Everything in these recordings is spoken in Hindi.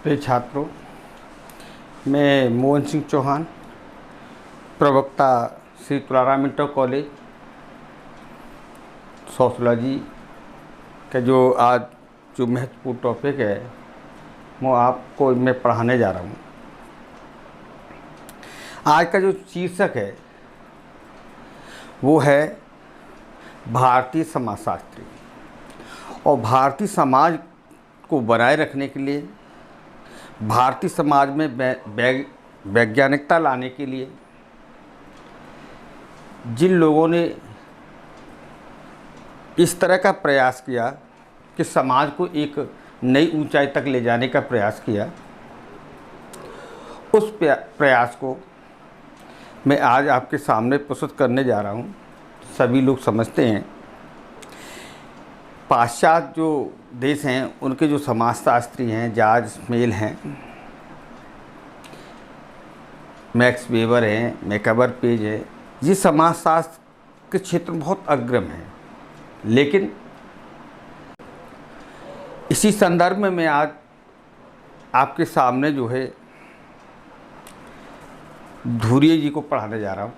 प्रिय छात्रों, मैं मोहन सिंह चौहान, प्रवक्ता Shri Tularam inter college sociology का जो आज जो महत्वपूर्ण टॉपिक है वो आपको मैं पढ़ाने जा रहा हूँ। आज का जो शीर्षक है वो है भारतीय समाजशास्त्री। और भारतीय समाज को बनाए रखने के लिए, भारतीय समाज में वैज्ञानिकता लाने के लिए जिन लोगों ने इस तरह का प्रयास किया कि समाज को एक नई ऊंचाई तक ले जाने का प्रयास किया, उस प्रयास को मैं आज आपके सामने प्रस्तुत करने जा रहा हूँ। सभी लोग समझते हैं पाश्चात्य जो देश हैं उनके जो समाजशास्त्री हैं, जॉर्ज स्मेल हैं, मैक्स वेबर हैं, मैकबर पेज है, ये समाजशास्त्र के क्षेत्र में बहुत अग्रम हैं। लेकिन इसी संदर्भ में मैं आज आपके सामने जो है धुरिये जी को पढ़ाने जा रहा हूँ,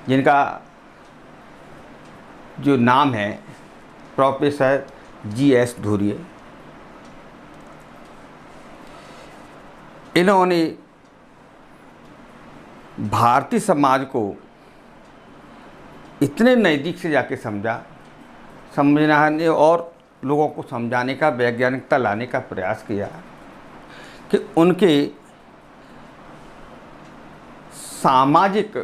जिनका जो नाम है प्रोफेसर जी.एस. धुरिये। इन्होंने भारतीय समाज को इतने नज़दीक से जाके समझाने और लोगों को समझाने का, वैज्ञानिकता लाने का प्रयास किया कि उनके सामाजिक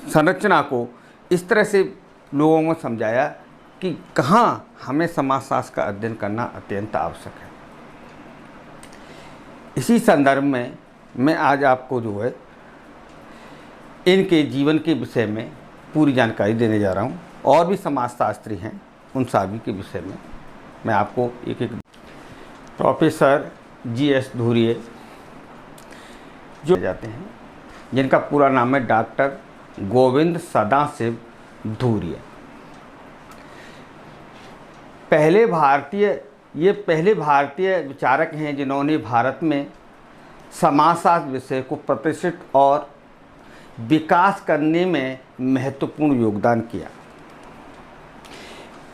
संरचना को इस तरह से लोगों को समझाया कि कहाँ हमें समाजशास्त्र का अध्ययन करना अत्यंत आवश्यक है। इसी संदर्भ में मैं आज आपको जो है इनके जीवन के विषय में पूरी जानकारी देने जा रहा हूँ। और भी समाजशास्त्री हैं, उन सभी के विषय में मैं आपको एक एक। Professor GS. धुरिये जो जाते हैं, जिनका पूरा नाम है डॉक्टर गोविंद सदाशिव धुरिये। पहले भारतीय विचारक हैं जिन्होंने भारत में समाजशास्त्र विषय को प्रतिष्ठित और विकास करने में महत्वपूर्ण योगदान किया।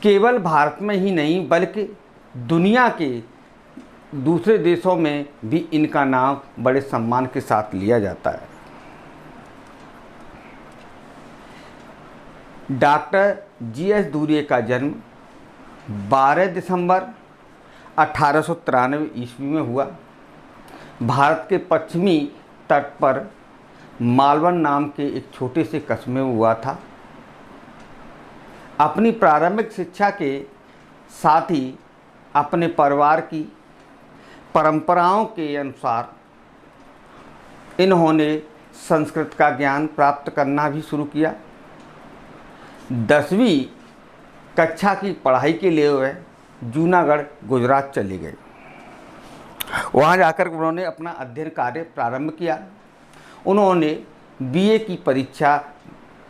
केवल भारत में ही नहीं बल्कि दुनिया के दूसरे देशों में भी इनका नाम बड़े सम्मान के साथ लिया जाता है। Doctor GS. धुरिये का जन्म 12 दिसंबर 1893 ईस्वी में हुआ। भारत के पश्चिमी तट पर मालवन नाम के एक छोटे से कस्बे में हुआ था। अपनी प्रारंभिक शिक्षा के साथ ही अपने परिवार की परंपराओं के अनुसार इन्होंने संस्कृत का ज्ञान प्राप्त करना भी शुरू किया। 10वीं कक्षा की पढ़ाई के लिए वह जूनागढ़ गुजरात चले गए। वहाँ जाकर उन्होंने अपना अध्ययन कार्य प्रारंभ किया। उन्होंने बीए की परीक्षा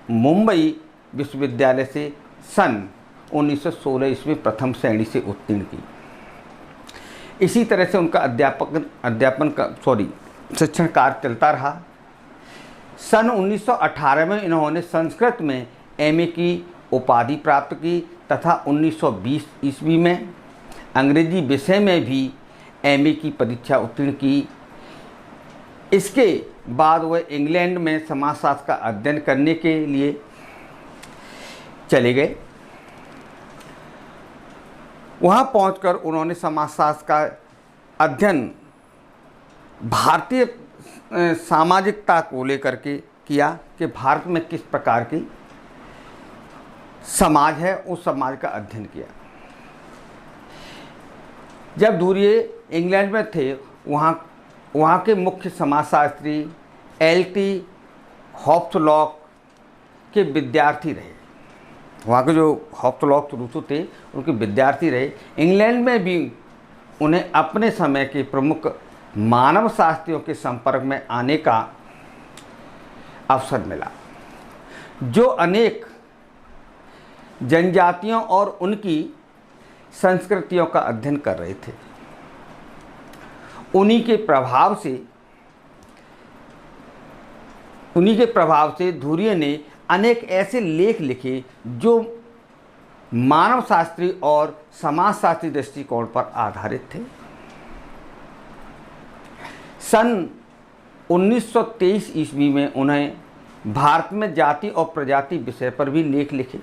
मुंबई विश्वविद्यालय से सन 1916 ईस्वी में प्रथम श्रेणी से उत्तीर्ण की। इसी तरह से उनका शिक्षण कार्य चलता रहा। सन 1918 में इन्होंने संस्कृत में एमए की उपाधि प्राप्त की तथा 1920 ईस्वी में अंग्रेजी विषय में भी एमए की परीक्षा उत्तीर्ण की। इसके बाद वह इंग्लैंड में समाजशास्त्र का अध्ययन करने के लिए चले गए। वहाँ पहुंचकर उन्होंने समाजशास्त्र का अध्ययन भारतीय सामाजिकता को लेकर के किया कि भारत में किस प्रकार की समाज है, उस समाज का अध्ययन किया। जब धुरिये इंग्लैंड में थे, वहाँ के मुख्य समाजशास्त्री एल.टी. हॉब्स के विद्यार्थी रहे। वहाँ के जो हॉब्स रूसो थे उनके विद्यार्थी रहे। इंग्लैंड में भी उन्हें अपने समय के प्रमुख मानव शास्त्रियों के संपर्क में आने का अवसर मिला, जो अनेक जनजातियों और उनकी संस्कृतियों का अध्ययन कर रहे थे। उन्हीं के प्रभाव से धुरिये ने अनेक ऐसे लेख लिखे जो मानव शास्त्री और समाजशास्त्री दृष्टिकोण पर आधारित थे। सन 1923 ईस्वी में उन्हें भारत में जाति और प्रजाति विषय पर भी लेख लिखे,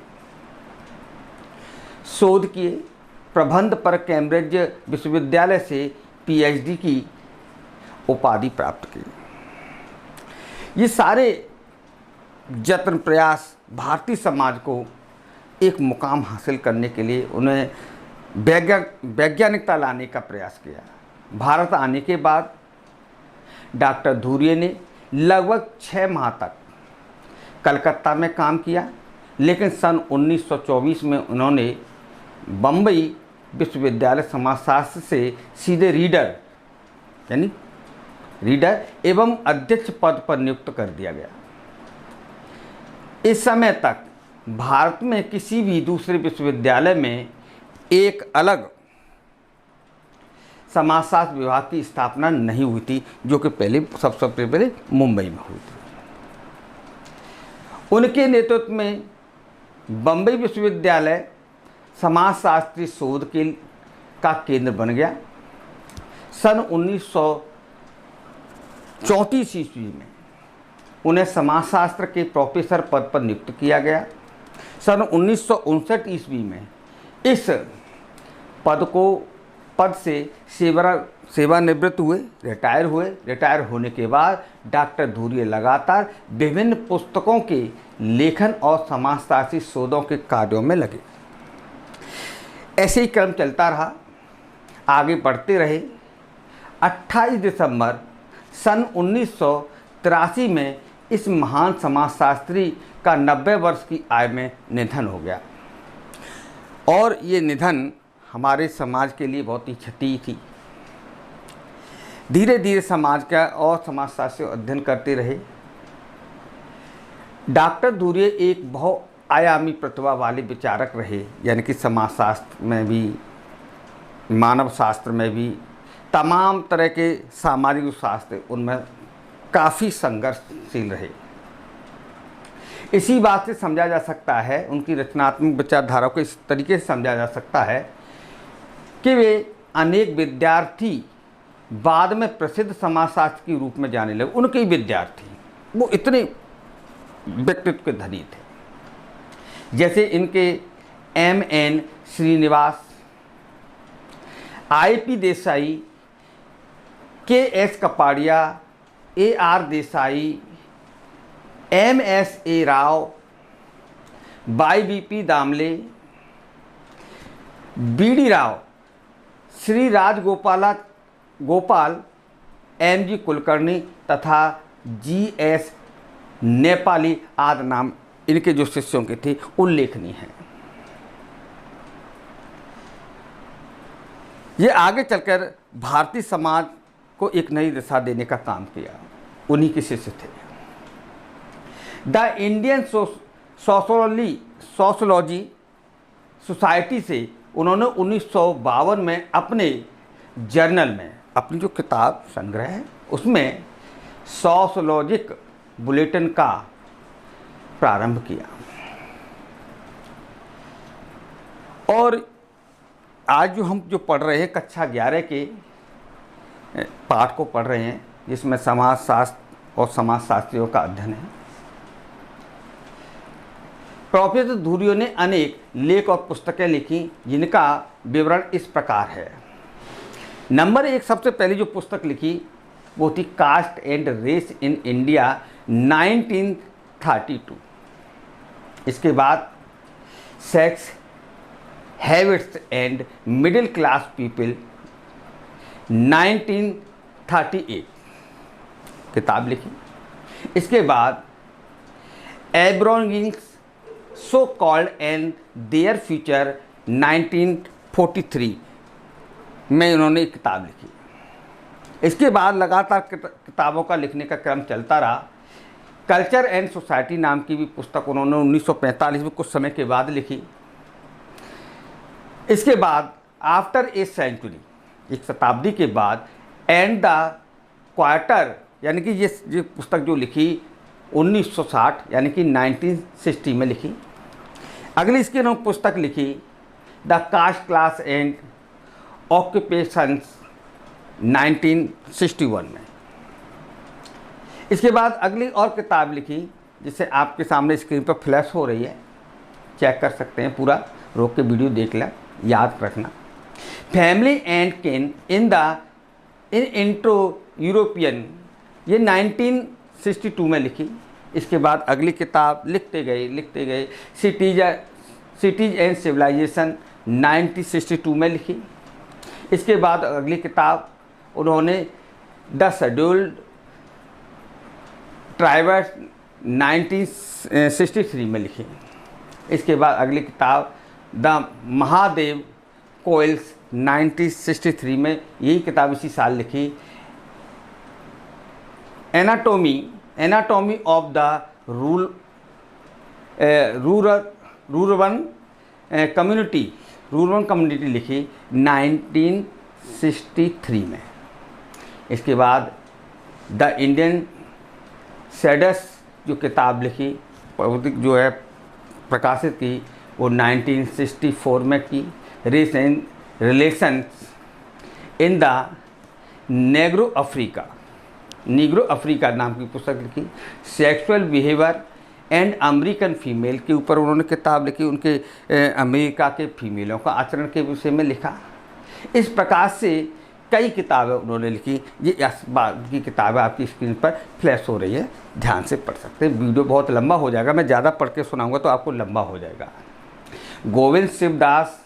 शोध किए, प्रबंध पर कैम्ब्रिज विश्वविद्यालय से पीएचडी की उपाधि प्राप्त की। ये सारे जत्न प्रयास भारतीय समाज को एक मुकाम हासिल करने के लिए उन्हें वैज्ञानिकता लाने का प्रयास किया। भारत आने के बाद डॉक्टर धुरिये ने लगभग 6 माह तक कलकत्ता में काम किया, लेकिन सन 1924 में उन्होंने बम्बई विश्वविद्यालय समाजशास्त्र से सीधे रीडर एवं अध्यक्ष पद पर नियुक्त कर दिया गया। इस समय तक भारत में किसी भी दूसरे विश्वविद्यालय में एक अलग समाजशास्त्र विभाग की स्थापना नहीं हुई थी, जो कि सबसे पहले मुंबई में हुई थी। उनके नेतृत्व में बम्बई विश्वविद्यालय समाजशास्त्री शोध का केंद्र बन गया। सन 1934 ईस्वी में उन्हें समाजशास्त्र के प्रोफेसर पद पर नियुक्त किया गया। सन 1959 ईस्वी में इस पद से सेवानिवृत्त हुए, रिटायर होने के बाद डॉक्टर धुरिये लगातार विभिन्न पुस्तकों के लेखन और समाजशास्त्री शोधों के कार्यों में लगे। ऐसे ही क्रम चलता रहा, आगे बढ़ते रहे। 28 दिसंबर सन 1983 में इस महान समाजशास्त्री का 90 वर्ष की आयु में निधन हो गया और ये निधन हमारे समाज के लिए बहुत ही क्षति थी। धीरे धीरे समाज का और समाजशास्त्र अध्ययन करते रहे। डॉक्टर धुरिये एक बहुआयामी प्रतिभा वाले विचारक रहे, यानी कि समाजशास्त्र में भी, मानव शास्त्र में भी, तमाम तरह के सामाजिक शास्त्र उनमें काफ़ी संघर्षशील रहे। इसी बात से समझा जा सकता है, उनकी रचनात्मक विचारधारा को इस तरीके से समझा जा सकता है कि वे अनेक विद्यार्थी बाद में प्रसिद्ध समाजशास्त्र के रूप में जाने लगे। उनके ही विद्यार्थी वो इतने व्यक्तित्व के धनी थे, जैसे इनके M.N. Srinivas, I.P. Desai, K.S. Kapadia, A.R. Desai, M.S.A. Rao, Y.B.P. Damle, B.D. Rao, Shri Gopal, M.G. Kulkarni तथा G.S. नेपाली आदि नाम इनके जो शिष्यों के थे उल्लेखनीय हैं। ये आगे चलकर भारतीय समाज को एक नई दिशा देने का काम किया, उन्हीं के शिष्य थे। द इंडियन सोशोलॉजी सोसाइटी से उन्होंने 1952 में अपने जर्नल में, अपनी जो किताब संग्रह है उसमें सोशोलॉजिक बुलेटिन का प्रारंभ किया। और आज हम पढ़ रहे हैं, कक्षा 11 के पाठ को पढ़ रहे हैं, जिसमें समाजशास्त्र और समाजशास्त्रियों का अध्ययन है। प्रोफेसर धुरिये ने अनेक लेख और पुस्तकें लिखी, जिनका विवरण इस प्रकार है। नंबर 1, सबसे पहली जो पुस्तक लिखी वो थी caste and race in India 1932। इसके बाद sex, habits and middle class people 1938 किताब लिखी। इसके बाद aborigines so called and their future 1943 में उन्होंने एक किताब लिखी। इसके बाद लगातार किताबों का लिखने का क्रम चलता रहा। कल्चर एंड सोसाइटी नाम की भी पुस्तक उन्होंने 1945 में कुछ समय के बाद लिखी। इसके बाद आफ्टर ए सेंचुरी, एक शताब्दी के बाद एंड द क्वार्टर, यानी कि ये पुस्तक जो लिखी 1960 यानी कि 1960 में लिखी। अगली इसकी उन्होंने पुस्तक लिखी the caste class and occupations 1961 में। इसके बाद अगली और किताब लिखी जिसे आपके सामने स्क्रीन पर फ्लैश हो रही है, चेक कर सकते हैं, पूरा रोक के वीडियो देख लें, याद रखना। फैमिली एंड किन इन इंट्रो यूरोपियन, ये 1962 में लिखी। इसके बाद अगली किताब लिखते गए सिटीज एंड सिविलाइजेशन 1962 में लिखी। इसके बाद अगली किताब उन्होंने द शेड्यूल्ड ट्राइब्स 1963 में लिखी। इसके बाद अगली किताब द महादेव कोयल्स 1963 में, यही किताब इसी साल लिखी। Anatomy of the rurban community लिखी 1963 में। इसके बाद द इंडियन शेडस जो किताब लिखी, जो है प्रकाशित की, वो 1964 में की। Race and relations in the Negro Africa नाम की पुस्तक लिखी। Sexual behaviour and American female के ऊपर उन्होंने किताब लिखी, उनके अमेरिका के फीमेलों का आचरण के विषय में लिखा। इस प्रकार से कई किताबें उन्होंने लिखी। ये इस बात की किताबें आपकी स्क्रीन पर फ्लैश हो रही है, ध्यान से पढ़ सकते हैं। वीडियो बहुत लंबा हो जाएगा, मैं ज़्यादा पढ़ के सुनाऊंगा तो आपको लंबा हो जाएगा। गोविंद शिवदास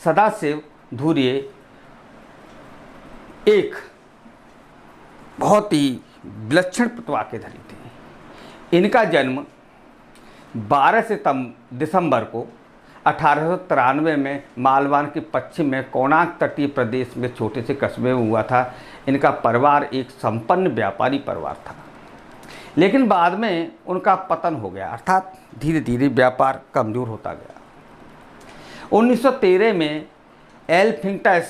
सदाशिव धुर्वे एक बहुत ही विलक्षण प्रतिभा के धनी थे। इनका जन्म 12 दिसंबर को 1893 में मालवान के पश्चिम में कोणार्क तटीय प्रदेश में छोटे से कस्बे में हुआ था। इनका परिवार एक संपन्न व्यापारी परिवार था, लेकिन बाद में उनका पतन हो गया, अर्थात धीरे धीरे व्यापार कमज़ोर होता गया। 1913 में एल्फिंगटन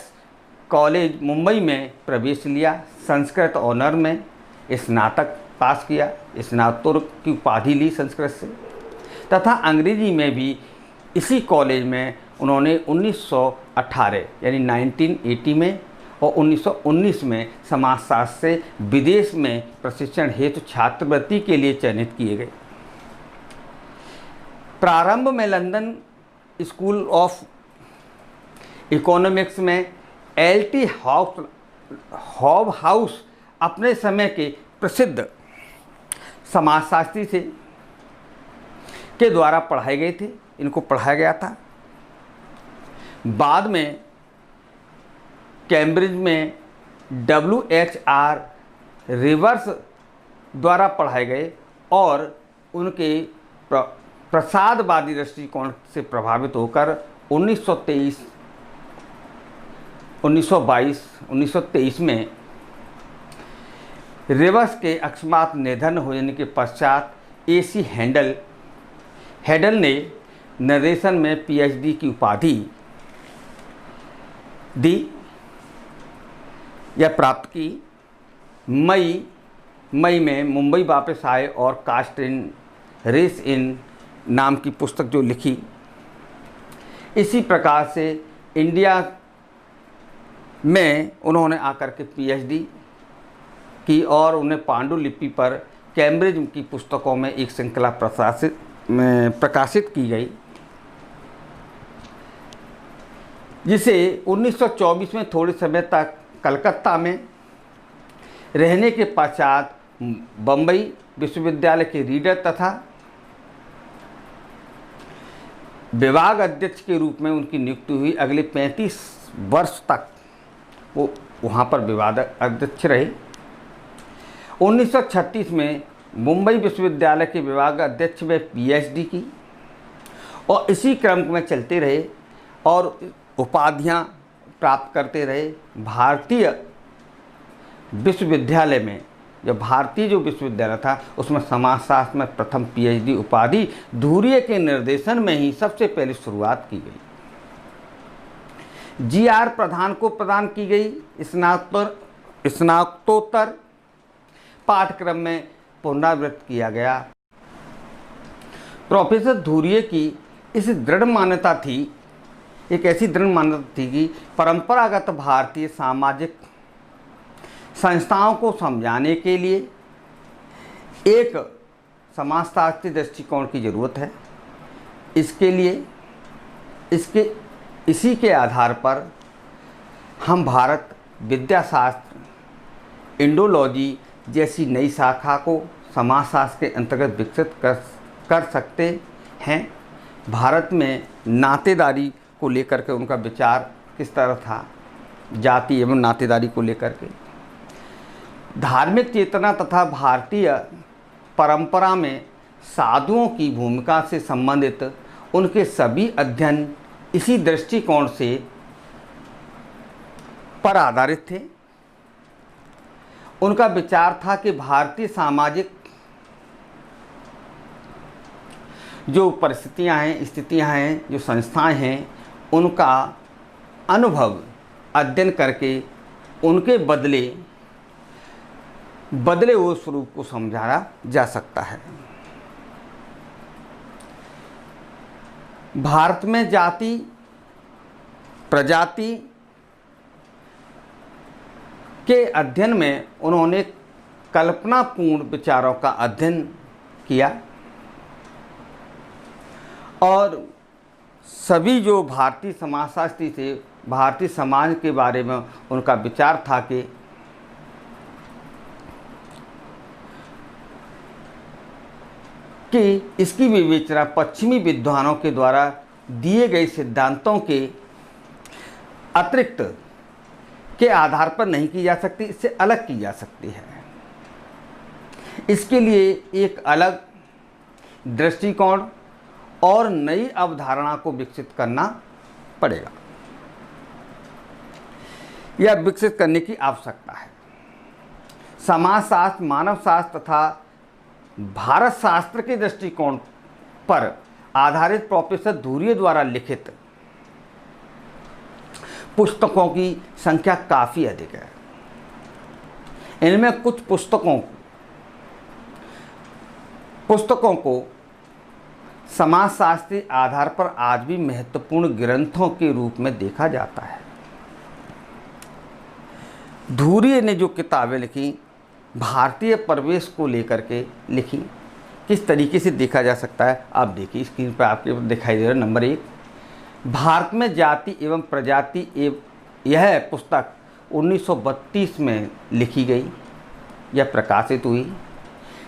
कॉलेज मुंबई में प्रवेश लिया। संस्कृत ऑनर में स्नातक पास किया, स्नातक की उपाधि ली संस्कृत से, तथा अंग्रेजी में भी इसी कॉलेज में उन्होंने 1918 यानी 1980 में और 1919 में समाजशास्त्र से विदेश में प्रशिक्षण हेतु छात्रवृत्ति के लिए चयनित किए गए। प्रारंभ में लंदन स्कूल ऑफ इकोनॉमिक्स में एल.टी. हॉबहाउस अपने समय के प्रसिद्ध समाजशास्त्री के द्वारा पढ़ाए गए थे, इनको पढ़ाया गया था। बाद में कैम्ब्रिज में W.H.R. रिवर्स द्वारा पढ़ाए गए और उनके प्रसादवादी दृष्टिकोण से प्रभावित होकर 1923 में रिवर्स के अकस्मात निधन होने के पश्चात A.C. हेडल ने निर्देशन में PhD की उपाधि दी या प्राप्त की। मई में मुंबई वापस आए और कास्ट इन रेस इन नाम की पुस्तक जो लिखी। इसी प्रकार से इंडिया में उन्होंने आकर के PhD की और उन्हें पांडुलिपि पर कैम्ब्रिज की पुस्तकों में एक श्रृंखला प्रकाशित की गई, जिसे 1924 में थोड़े समय तक कलकत्ता में रहने के पश्चात बम्बई विश्वविद्यालय के रीडर तथा विभाग अध्यक्ष के रूप में उनकी नियुक्ति हुई। अगले 35 वर्ष तक वो वहाँ पर विभाग अध्यक्ष रहे। 1936 में मुंबई विश्वविद्यालय के विभाग अध्यक्ष में PhD की और इसी क्रम में चलते रहे और उपाधियाँ प्राप्त करते रहे। भारतीय विश्वविद्यालय में भारतीय जो विश्वविद्यालय था उसमें समाजशास्त्र में प्रथम PhD उपाधि धुर्वे के निर्देशन में ही सबसे पहले शुरुआत की गई। G.R. प्रधान को प्रदान की गई स्नातकोत्तर पाठ्यक्रम में पुनरावृत्त किया गया। प्रोफेसर धुरिये की इस दृढ़ मान्यता थी, एक ऐसी दृढ़ मान्यता थी कि परंपरागत भारतीय सामाजिक संस्थाओं को समझाने के लिए एक समाजशास्त्री दृष्टिकोण की ज़रूरत है। इसके लिए इसी के आधार पर हम भारत विद्याशास्त्र, इंडोलॉजी जैसी नई शाखा को समाजशास्त्र के अंतर्गत विकसित कर सकते हैं। भारत में नातेदारी को लेकर के उनका विचार किस तरह था, जाति एवं नातेदारी को लेकर के, धार्मिक चेतना तथा भारतीय परंपरा में साधुओं की भूमिका से संबंधित उनके सभी अध्ययन इसी दृष्टिकोण से पर आधारित थे। उनका विचार था कि भारतीय सामाजिक जो परिस्थितियां हैं, स्थितियां हैं, जो संस्थाएं हैं, उनका अनुभव अध्ययन करके उनके बदले हुए स्वरूप को समझाया जा सकता है। भारत में जाति प्रजाति के अध्ययन में उन्होंने कल्पनापूर्ण विचारों का अध्ययन किया और सभी जो भारतीय समाजशास्त्री थे, भारतीय समाज के बारे में उनका विचार था कि इसकी विवेचना पश्चिमी विद्वानों के द्वारा दिए गए सिद्धांतों के अतिरिक्त के आधार पर नहीं की जा सकती, इससे अलग की जा सकती है। इसके लिए एक अलग दृष्टिकोण और नई अवधारणा को विकसित करना पड़ेगा या विकसित करने की आवश्यकता है। समाजशास्त्र, मानवशास्त्र तथा भारत शास्त्र के दृष्टिकोण पर आधारित प्रोफेसर धुरिये द्वारा लिखित पुस्तकों की संख्या काफ़ी अधिक है। इनमें कुछ पुस्तकों को समाजशास्त्री आधार पर आज भी महत्वपूर्ण ग्रंथों के रूप में देखा जाता है। धुरिये ने जो किताबें लिखी, भारतीय परिवेश को लेकर के लिखी, किस तरीके से देखा जा सकता है आप देखिए, स्क्रीन पर आपके दिखाई दे रहा है। नंबर 1, भारत में जाति एवं प्रजाति यह पुस्तक 1932 में लिखी गई या प्रकाशित हुई,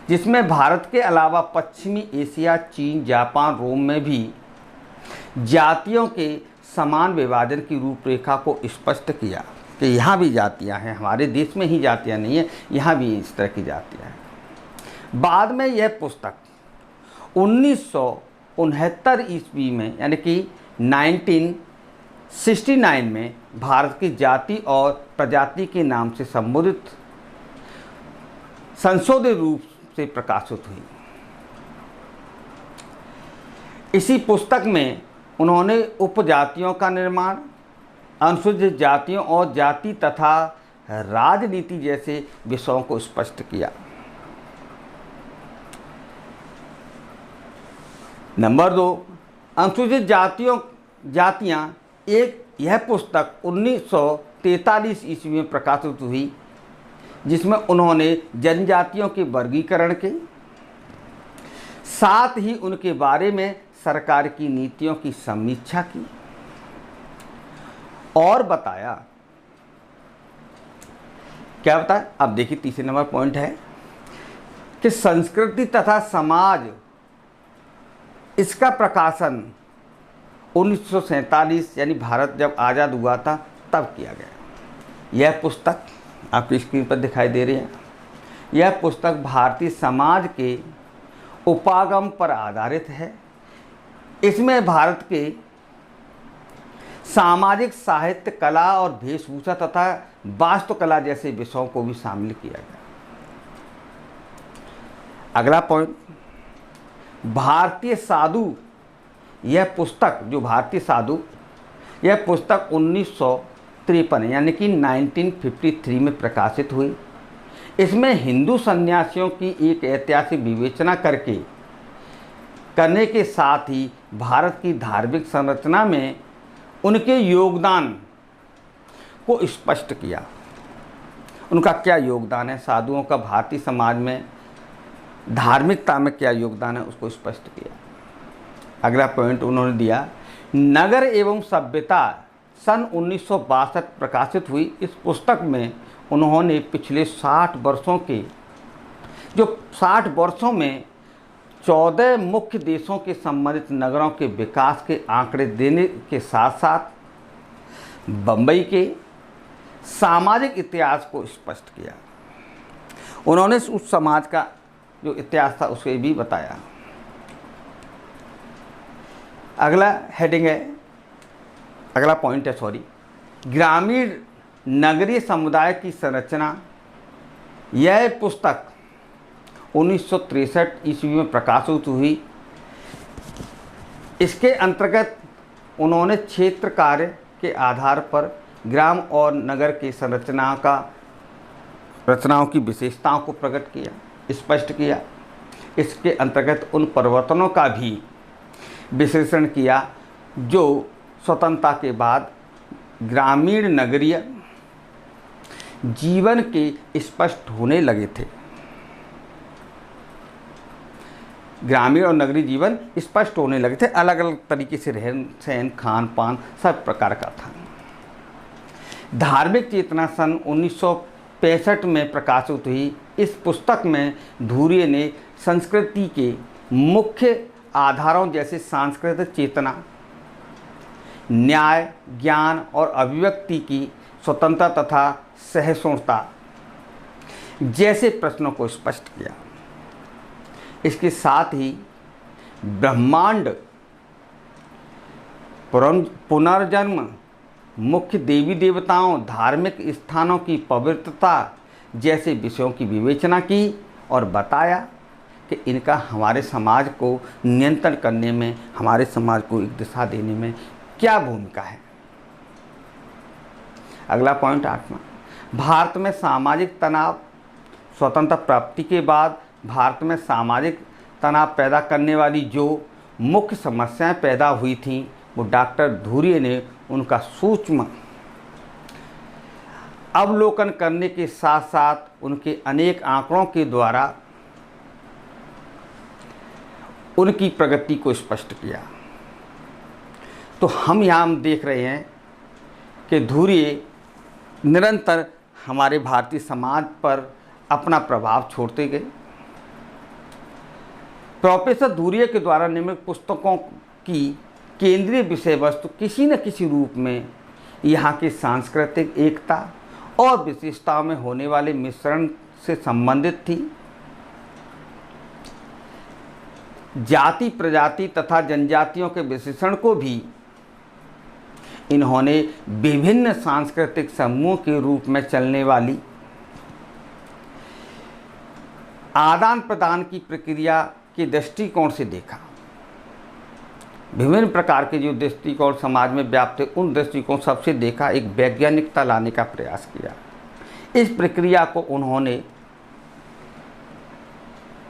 जिसमें भारत के अलावा पश्चिमी एशिया, चीन, जापान, रोम में भी जातियों के समान विभाजन की रूपरेखा को स्पष्ट किया कि यहाँ भी जातियाँ हैं, हमारे देश में ही जातियाँ नहीं हैं, यहाँ भी इस तरह की जातियाँ हैं। बाद में यह पुस्तक 1969 ईस्वी में यानी कि 1969 में भारत की जाति और प्रजाति के नाम से संबोधित संशोधित रूप से प्रकाशित हुई। इसी पुस्तक में उन्होंने उपजातियों का निर्माण, अनुसूचित जातियों और जाति तथा राजनीति जैसे विषयों को स्पष्ट किया। नंबर 2, अनुसूचित जातियां यह पुस्तक 1943 ईस्वी में प्रकाशित हुई, जिसमें उन्होंने जनजातियों के वर्गीकरण के साथ ही उनके बारे में सरकार की नीतियों की समीक्षा की और बताया। क्या बताया अब देखिए, तीसरे नंबर पॉइंट है कि संस्कृति तथा समाज, इसका प्रकाशन 1947 यानी भारत जब आज़ाद हुआ था तब किया गया। यह पुस्तक आपकी स्क्रीन पर दिखाई दे रही है। यह पुस्तक भारतीय समाज के उपागम पर आधारित है। इसमें भारत के सामाजिक, साहित्य, कला और वेशभूषा तथा वास्तुकला जैसे विषयों को भी शामिल किया गया। अगला पॉइंट, भारतीय साधु। यह पुस्तक जो भारतीय साधु, यह पुस्तक 1953 यानी कि 1953 में प्रकाशित हुई। इसमें हिंदू सन्यासियों की एक ऐतिहासिक विवेचना करने के साथ ही भारत की धार्मिक संरचना में उनके योगदान को स्पष्ट किया। उनका क्या योगदान है, साधुओं का भारतीय समाज में धार्मिकता में क्या योगदान है, उसको स्पष्ट किया। अगला पॉइंट उन्होंने दिया, नगर एवं सभ्यता सन 1962 प्रकाशित हुई। इस पुस्तक में उन्होंने पिछले 60 वर्षों में 14 मुख्य देशों के संबंधित नगरों के विकास के आंकड़े देने के साथ साथ बम्बई के सामाजिक इतिहास को स्पष्ट किया। उन्होंने उस समाज का जो इतिहास था उसे भी बताया। अगला पॉइंट है ग्रामीण नगरीय समुदाय की संरचना। यह पुस्तक 1963 ईस्वी में प्रकाशित हुई। इसके अंतर्गत उन्होंने क्षेत्र कार्य के आधार पर ग्राम और नगर की रचनाओं की विशेषताओं को प्रकट किया, स्पष्ट किया। इसके अंतर्गत उन परिवर्तनों का भी विश्लेषण किया जो स्वतंत्रता के बाद ग्रामीण नगरीय जीवन के स्पष्ट होने लगे थे। ग्रामीण और नगरीय जीवन स्पष्ट होने लगे थे, अलग अलग तरीके से रहन सहन खान पान सब प्रकार का था। धार्मिक चेतना सन 1965 में प्रकाशित हुई। इस पुस्तक में धुरिये ने संस्कृति के मुख्य आधारों जैसे सांस्कृतिक चेतना, न्याय, ज्ञान और अभिव्यक्ति की स्वतंत्रता तथा सहिष्णुता जैसे प्रश्नों को स्पष्ट किया। इसके साथ ही ब्रह्मांड, पुनर्जन्म, मुख्य देवी देवताओं, धार्मिक स्थानों की पवित्रता जैसे विषयों की विवेचना की और बताया कि इनका हमारे समाज को नियंत्रण करने में, हमारे समाज को एक दिशा देने में क्या भूमिका है। अगला पॉइंट 8वां, भारत में सामाजिक तनाव। स्वतंत्रता प्राप्ति के बाद भारत में सामाजिक तनाव पैदा करने वाली जो मुख्य समस्याएं पैदा हुई थीं, वो डॉक्टर धुरिये ने उनका सूक्ष्म अवलोकन करने के साथ साथ उनके अनेक आंकड़ों के द्वारा उनकी प्रगति को स्पष्ट किया। तो हम यहाँ देख रहे हैं कि धुरिये निरंतर हमारे भारतीय समाज पर अपना प्रभाव छोड़ते गए। प्रोफेसर धुरिये के द्वारा निर्मित पुस्तकों की केंद्रीय विषय वस्तु किसी न किसी रूप में यहाँ की सांस्कृतिक एकता और विशेषताओं में होने वाले मिश्रण से संबंधित थी। जाति, प्रजाति तथा जनजातियों के विशेषण को भी इन्होंने विभिन्न सांस्कृतिक समूहों के रूप में चलने वाली आदान प्रदान की प्रक्रिया के दृष्टिकोण से देखा। विभिन्न प्रकार के जो दृष्टिकोण समाज में व्याप्त थे, उन दृष्टिकोण सबसे देखा, एक वैज्ञानिकता लाने का प्रयास किया। इस प्रक्रिया को उन्होंने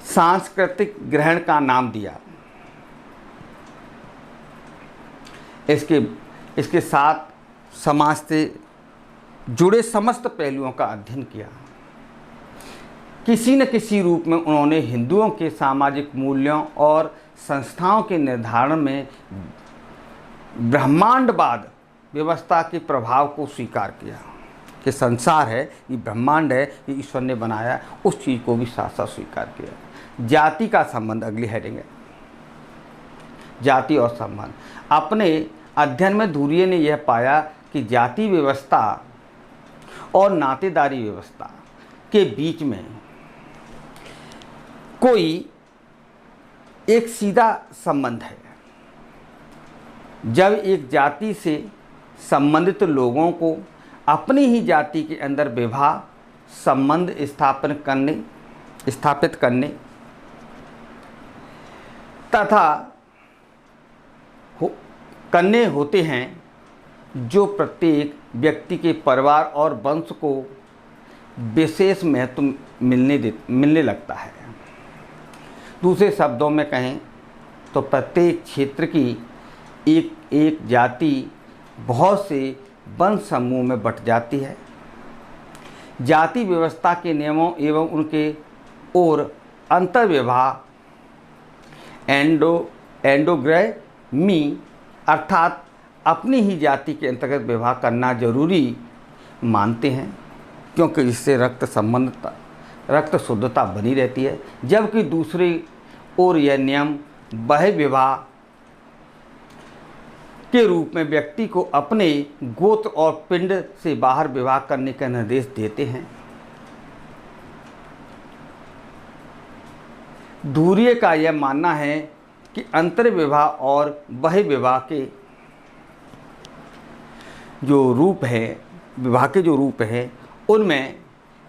सांस्कृतिक ग्रहण का नाम दिया। इसके साथ समाज से जुड़े समस्त पहलुओं का अध्ययन किया। किसी न किसी रूप में उन्होंने हिंदुओं के सामाजिक मूल्यों और संस्थाओं के निर्धारण में ब्रह्मांडवाद व्यवस्था के प्रभाव को स्वीकार किया कि संसार है, ये ब्रह्मांड है, ये ईश्वर ने बनाया, उस चीज़ को भी साथ साथ स्वीकार किया। जाति का संबंध अगली हेडिंग है, जाति और संबंध। अपने अध्ययन में धुरिये ने यह पाया कि जाति व्यवस्था और नातेदारी व्यवस्था के बीच में कोई एक सीधा संबंध है। जब एक जाति से संबंधित लोगों को अपनी ही जाति के अंदर विवाह संबंध स्थापित करने तथा करने होते हैं, जो प्रत्येक व्यक्ति के परिवार और वंश को विशेष महत्व मिलने लगता है। दूसरे शब्दों में कहें तो प्रत्येक क्षेत्र की एक एक जाति बहुत से वंश समूह में बट जाती है। जाति व्यवस्था के नियमों एवं उनके और अंतर्विवाह एंडोग्रामी अर्थात अपनी ही जाति के अंतर्गत विवाह करना जरूरी मानते हैं, क्योंकि इससे रक्त शुद्धता बनी रहती है। जबकि दूसरी ओर यह नियम बहिर्विवाह के रूप में व्यक्ति को अपने गोत्र और पिंड से बाहर विवाह करने का निर्देश देते हैं। धुर्य का यह मानना है कि अंतर्विवाह और बहिर्विवाह के जो रूप है, विवाह के जो रूप है, उनमें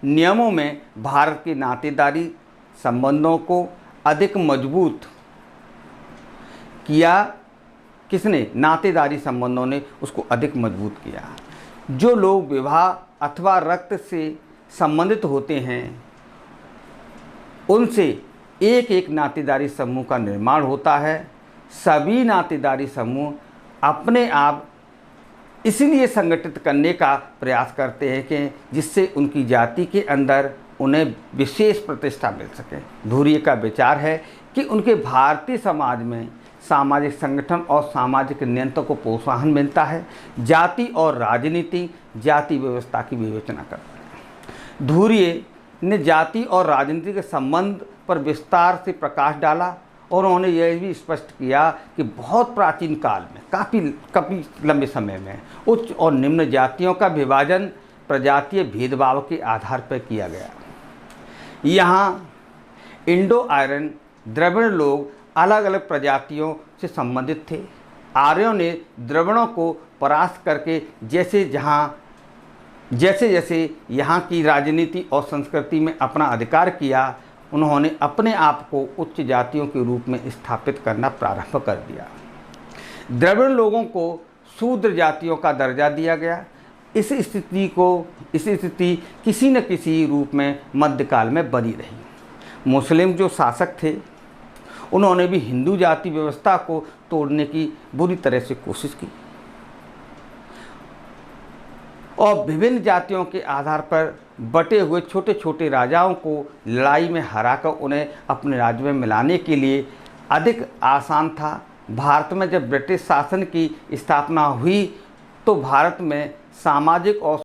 नियमों में भारत के नातेदारी संबंधों को अधिक मजबूत किया। किसने? नातेदारी संबंधों ने उसको अधिक मजबूत किया। जो लोग विवाह अथवा रक्त से संबंधित होते हैं उनसे एक एक नातेदारी समूह का निर्माण होता है। सभी नातेदारी समूह अपने आप इसलिए संगठित करने का प्रयास करते हैं कि जिससे उनकी जाति के अंदर उन्हें विशेष प्रतिष्ठा मिल सके। धुर्य का विचार है कि उनके भारतीय समाज में सामाजिक संगठन और सामाजिक नियंत्रण को प्रोत्साहन मिलता है। जाति और राजनीति जाति व्यवस्था की विवेचना करता है। धुर्य ने जाति और राजनीति के संबंध पर विस्तार से प्रकाश डाला और उन्होंने यह भी स्पष्ट किया कि बहुत प्राचीन काल में काफ़ी लंबे समय में उच्च और निम्न जातियों का विभाजन प्रजातीय भेदभाव के आधार पर किया गया। यहाँ इंडो आर्यन द्रविड़ लोग अलग अलग प्रजातियों से संबंधित थे। आर्यों ने द्रविड़ों को परास्त करके जैसे जैसे यहाँ की राजनीति और संस्कृति में अपना अधिकार किया, उन्होंने अपने आप को उच्च जातियों के रूप में स्थापित करना प्रारंभ कर दिया। द्रविड़ लोगों को शूद्र जातियों का दर्जा दिया गया। इस स्थिति किसी न किसी रूप में मध्यकाल में बनी रही। मुस्लिम जो शासक थे उन्होंने भी हिंदू जाति व्यवस्था को तोड़ने की बुरी तरह से कोशिश की और विभिन्न जातियों के आधार पर बटे हुए छोटे छोटे राजाओं को लड़ाई में हराकर उन्हें अपने राज्य में मिलाने के लिए अधिक आसान था। भारत में जब ब्रिटिश शासन की स्थापना हुई तो भारत में सामाजिक और